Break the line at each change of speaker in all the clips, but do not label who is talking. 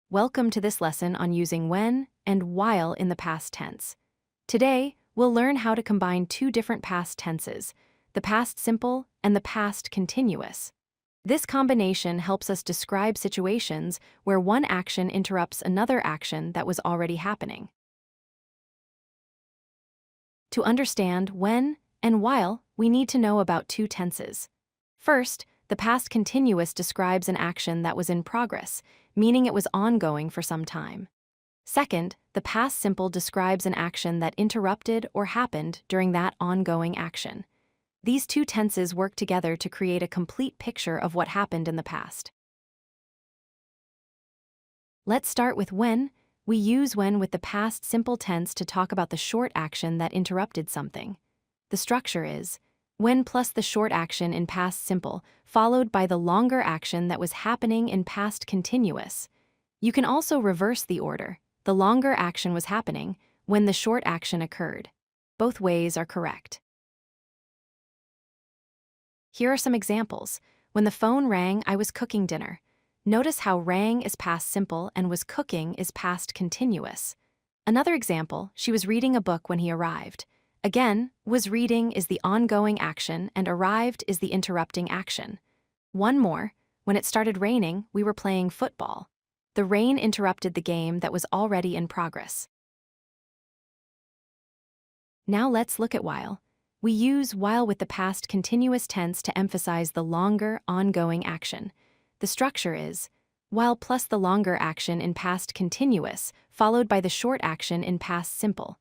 Welcome to this lesson on using when and while in the past tense. Today, we'll learn how to combine two different past tenses, the past simple and the past continuous. This combination helps us describe situations where one action interrupts another action that was already happening. To understand when and while, we need to know about two tenses. First, the past continuous describes an action that was in progress, meaning it was ongoing for some time. Second, the past simple describes an action that interrupted or happened during that ongoing action. These two tenses work together to create a complete picture of what happened in the past. Let's start with when. We use when with the past simple tense to talk about the short action that interrupted something. The structure is when plus the short action in past simple, followed by the longer action that was happening in past continuous. You can also reverse the order. The longer action was happening when the short action occurred. Both ways are correct. Here are some examples. When the phone rang, I was cooking dinner. Notice how rang is past simple and was cooking is past continuous. Another example, she was reading a book when he arrived. Again, was reading is the ongoing action and arrived is the interrupting action. One more, when it started raining, we were playing football. The rain interrupted the game that was already in progress. Now let's look at while. We use while with the past continuous tense to emphasize the longer, ongoing action. The structure is while plus the longer action in past continuous, followed by the short action in past simple.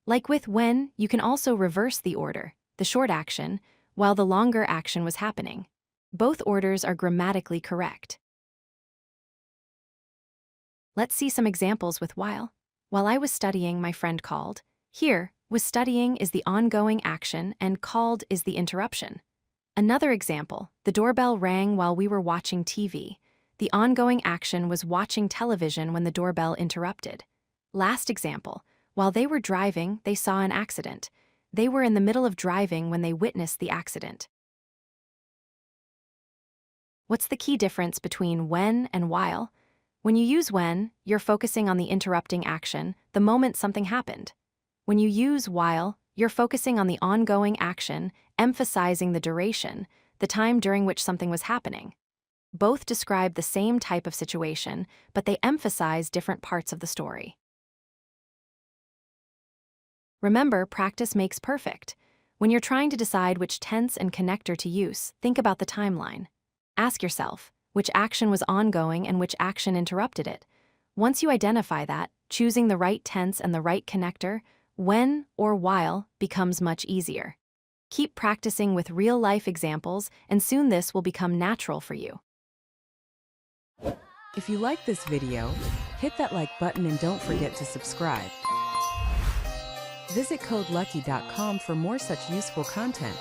Like with when, you can also reverse the order, the short action, while the longer action was happening. Both orders are grammatically correct. Let's see some examples with while. While I was studying, my friend called. Here, was studying is the ongoing action and called is the interruption. Another example, the doorbell rang while we were watching TV. The ongoing action was watching television when the doorbell interrupted. Last example, while they were driving, they saw an accident. They were in the middle of driving when they witnessed the accident. What's the key difference between when and while? When you use when, you're focusing on the interrupting action, the moment something happened. When you use while, you're focusing on the ongoing action, emphasizing the duration, the time during which something was happening. Both describe the same type of situation, but they emphasize different parts of the story. Remember, practice makes perfect. When you're trying to decide which tense and connector to use, think about the timeline. Ask yourself, which action was ongoing and which action interrupted it? Once you identify that, choosing the right tense and the right connector, when or while, becomes much easier. Keep practicing with real-life examples, and soon this will become natural for you.
If you like this video, hit that like button and don't forget to subscribe. Visit CodeLucky.com for more such useful content.